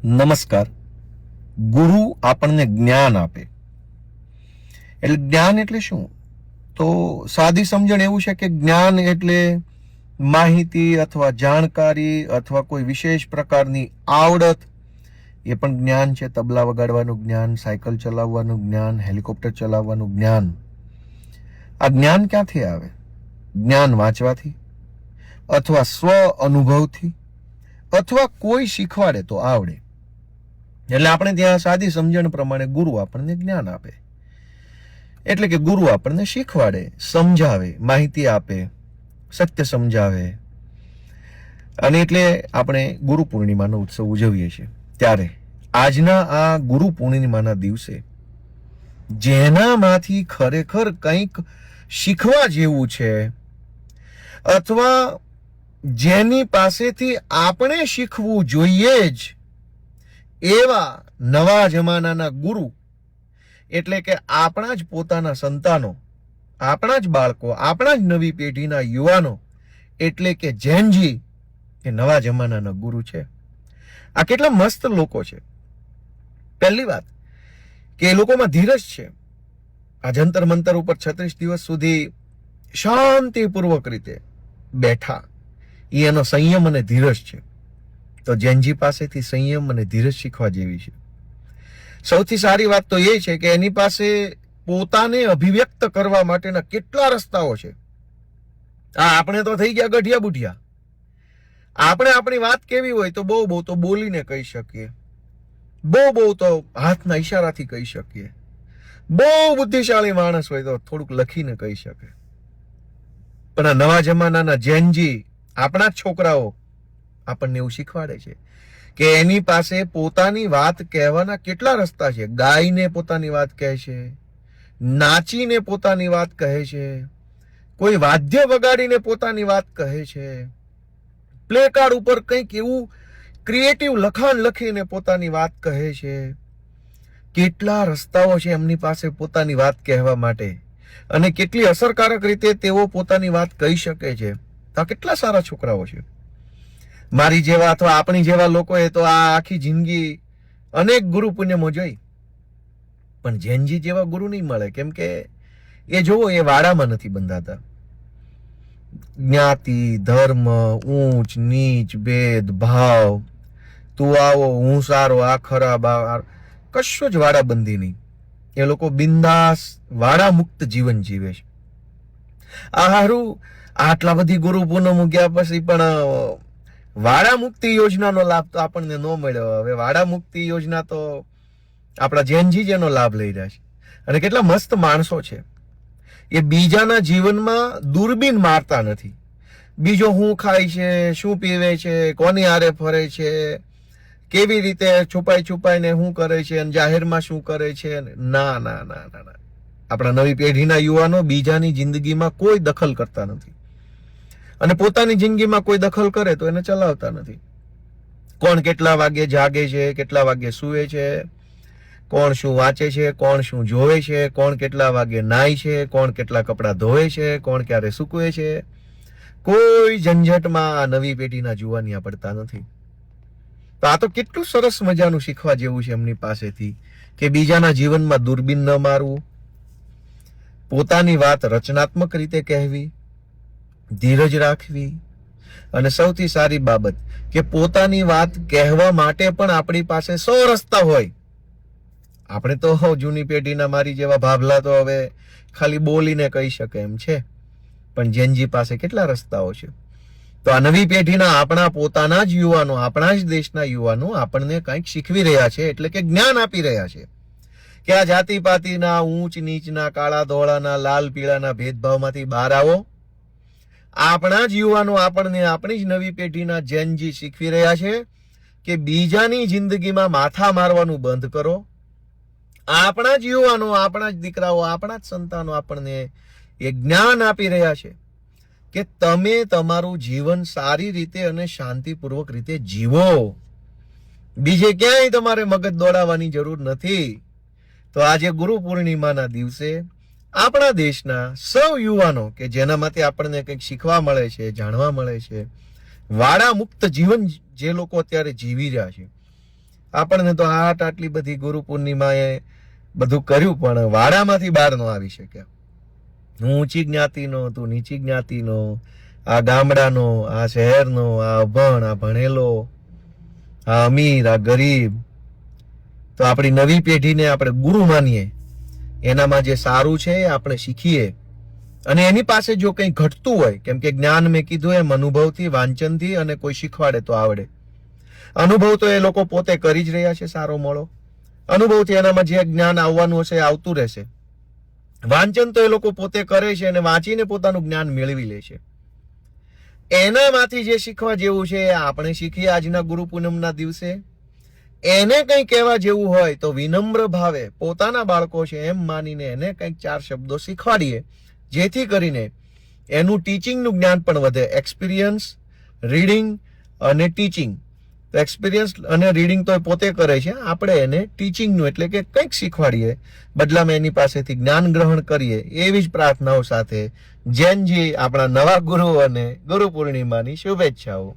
નમસ્કાર. ગુરુ આપણને જ્ઞાન આપે. એટલે જ્ઞાન એટલે શું? તો સાદી સમજણ એવું છે કે જ્ઞાન એટલે માહિતી અથવા જાણકારી અથવા કોઈ વિશેષ પ્રકારની આવડત. એ પણ જ્ઞાન છે. તબલા વગાડવાનું જ્ઞાન, સાયકલ ચલાવવાનું જ્ઞાન, હેલિકોપ્ટર ચલાવવાનું જ્ઞાન. આ જ્ઞાન ક્યાંથી આવે? જ્ઞાન વાંચવાથી અથવા સ્વ અનુભવથી અથવા કોઈ શીખવાડે તો આવડે. એટલે આપણે ત્યાં સાદી સમજણ પ્રમાણે ગુરુ આપણને જ્ઞાન આપે. એટલે કે ગુરુ આપણને શીખવાડે, સમજાવે, માહિતી આપે, સત્ય સમજાવે. અને એટલે આપણે ગુરુ પૂર્ણિમાનો ઉત્સવ ઉજવીએ છીએ. ત્યારે આજના આ ગુરુ પૂર્ણિમાના દિવસે જેનામાંથી ખરેખર કંઈક શીખવા જેવું છે અથવા જેની પાસેથી આપણે શીખવું જોઈએ જ એવા નવા જમાનાના ગુરુ, એટલે કે આપણા જ પોતાના સંતાનો, આપણા જ બાળકો, આપણા જ નવી પેઢીના યુવાનો, એટલે કે જેનજી, એ નવા જમાનાના ગુરુ છે. આ કેટલા મસ્ત લોકો છે. પહેલી વાત કે એ લોકોમાં ધીરજ છે. આ જંતર મંતર ઉપર 36 દિવસ સુધી શાંતિપૂર્વક રીતે બેઠા, એનો સંયમ અને ધીરજ છે. તો જેનજી પાસેથી સંયમ અને ધીરજ શીખવા જેવી છે. સૌથી સારી વાત તો એ છે કે એની પાસે પોતાને અભિવ્યક્ત કરવા માટેના કેટલા રસ્તાઓ છે. આપણે તો થઈ ગયા ગઢિયા બુઢિયા. આપણે આપણી વાત કેવી હોય તો બહુ તો બોલીને કહી શકીએ, બહુ તો હાથના ઈશારાથી કહી શકીએ, બહુ બુદ્ધિશાળી માણસ હોય તો થોડુંક લખીને કહી શકે. પણ આ નવા જમાનાના જેનજી, આપણા જ છોકરાઓ આપણને એવું શીખવાડે છે કે એની પાસે પોતાની વાત કહેવાના કેટલા રસ્તા છે. ગાઈને પોતાની વાત કહે છે, નાચીને પોતાની વાત કહે છે, કોઈ વાદ્ય વગાડીને પોતાની વાત કહે છે, પ્લે કાર્ડ ઉપર કંઈક એવું ક્રિએટિવ લખાણ લખીને પોતાની વાત કહે છે. કેટલા રસ્તાઓ છે એમની પાસે પોતાની વાત કહેવા માટે, અને કેટલી અસરકારક રીતે તેઓ પોતાની વાત કહી શકે છે. તો કેટલા સારા છોકરાઓ છે. મારી જેવા અથવા આપણી જેવા લોકોએ તો આ આખી જિંદગી અનેક ગુરુ પુણ્યમો જોઈ, પણ જેનજી જેવા ગુરુ નહીં મળે. કેમ કે એ જોવો, એ વાડામાં નથી બંધાતા. જ્ઞાતિ, ધર્મ, ઊંચ નીચ, ભેદ ભાવ, તું આવો હું સારો, આ ખરાબ, આ કશું જ વાડાબંધી નહીં. એ લોકો બિંદાસ વાડા મુક્ત જીવન જીવે છે. આ હારું આટલા બધી ગુરુ પૂનમ ગયા પછી પણ વાડા મુક્તિ યોજનાનો લાભ તો આપણને ન મળ્યો. હવે વાડા મુક્તિ યોજના તો આપણા જેનજી જ એનો લાભ લઈ રહ્યા છે. અને કેટલા મસ્ત માણસો છે. એ બીજાના જીવનમાં દૂરબીન મારતા નથી. બીજો શું ખાય છે, શું પીવે છે, કોની હારે ફરે છે, કેવી રીતે છુપાઈને શું કરે છે, અને જાહેરમાં શું કરે છે. ના ના ના ના ના. આપણા નવી પેઢીના યુવાનો બીજાની જિંદગીમાં કોઈ દખલ કરતા નથી, અને પોતાની જિંદગીમાં કોઈ દખલ કરે તો એને ચલાવતા નથી. કોણ કેટલા વાગે જાગે છે, કેટલા વાગે સૂવે છે, કોણ શું વાંચે છે, કોણ શું જોવે છે, કોણ કેટલા વાગે નાય છે, કોણ કેટલા કપડાં ધોવે છે, કોણ ક્યારે સૂકવે છે. કોઈ ઝંઝટમાં આ નવી પેઢીના જુવાનિયા પડતા નથી. તો આ તો કેટલું સરસ મજાનું શીખવા જેવું છે એમની પાસેથી, કે બીજાના જીવનમાં દૂરબીન ન મારવું, પોતાની વાત રચનાત્મક રીતે કહેવી, ધીરજ રાખવી, અને સૌથી સારી બાબત કે પોતાની વાત કહેવા માટે પણ આપણી પાસે 100 રસ્તા હોય. આપણે તો જૂની પેઢીના મારી જેવા ભાભલા તો હવે ખાલી બોલીને કહી શકે એમ છે, પણ જેનજી પાસે કેટલા રસ્તાઓ છે. તો આ નવી પેઢીના આપણા પોતાના જ યુવાનો, આપણા જ દેશના યુવાનો આપણને કંઈક શીખવી રહ્યા છે, એટલે કે જ્ઞાન આપી રહ્યા છે કે આ જાતિ પાતિના, ઊંચ નીચના, કાળા ધોળાના, લાલ પીળાના ભેદભાવમાંથી બહાર આવો. આપણા જ યુવાનો આપણને, આપણી જ નવી પેઢીના જેનજી શીખવી રહ્યા છે કે બીજાની જિંદગીમાં માથા મારવાનું બંધ કરો. આપણા જ યુવાનો, આપણા જ દીકરાઓ, આપણા જ સંતાનો આપણને એ જ્ઞાન આપી રહ્યા છે કે તમે તમારું જીવન સારી રીતે અને શાંતિપૂર્વક રીતે જીવો. બીજે ક્યાંય તમારે મગજ દોડાવવાની જરૂર નથી. તો આજે ગુરુ પૂર્ણિમાના દિવસે આપણા દેશના સૌ યુવાનો કે જેનામાંથી આપણને કંઈક શીખવા મળે છે, જાણવા મળે છે, વાડા મુક્ત જીવન જે લોકો અત્યારે જીવી રહ્યા છે, આપણને તો આટલી બધી ગુરુ પૂર્ણિમાએ બધું કર્યું, પણ વાડામાંથી બહાર ન આવી શક્યા. હું ઊંચી જ્ઞાતિનો, તું નીચી જ્ઞાતિનો, આ ગામડાનો, આ શહેરનો, આ અભણ, આ ભણેલો, આ અમીર, આ ગરીબ. તો આપણી નવી પેઢીને આપણે ગુરુ માનીએ, એનામાં જે સારું છે એ આપણે શીખીએ. અને એની પાસે જો કંઈ ઘટતું હોય, કેમ કે જ્ઞાન મેં કીધું એમ અનુભવથી, વાંચનથી, અને કોઈ શીખવાડે તો આવડે. અનુભવ તો એ લોકો પોતે કરી જ રહ્યા છે સારો મોળો. અનુભવથી એનામાં જે જ્ઞાન આવવાનું હશે એ આવતું રહેશે. વાંચન તો એ લોકો પોતે કરે છે અને વાંચીને પોતાનું જ્ઞાન મેળવી લે છે. એનામાંથી જે શીખવા જેવું છે એ આપણે શીખીએ આજના ગુરુ પૂનમના દિવસે. એને કંઈ કહેવા જેવું હોય તો વિનમ્ર ભાવે પોતાના બાળકો છે એમ માનીને એને કંઈક 4 શબ્દો શીખવાડીએ, જેથી કરીને એનું ટીચિંગનું જ્ઞાન પણ વધે. એક્સપિરિયન્સ, રીડિંગ અને ટીચિંગ. તો એક્સપિરિયન્સ અને રીડિંગ તો એ પોતે કરે છે, આપણે એને ટીચિંગનું એટલે કે કંઈક શીખવાડીએ, બદલામાં એની પાસેથી જ્ઞાન ગ્રહણ કરીએ, એવી જ પ્રાર્થનાઓ સાથે જૈનજી આપણા નવા ગુરુ અને ગુરુ પૂર્ણિમાની શુભેચ્છાઓ.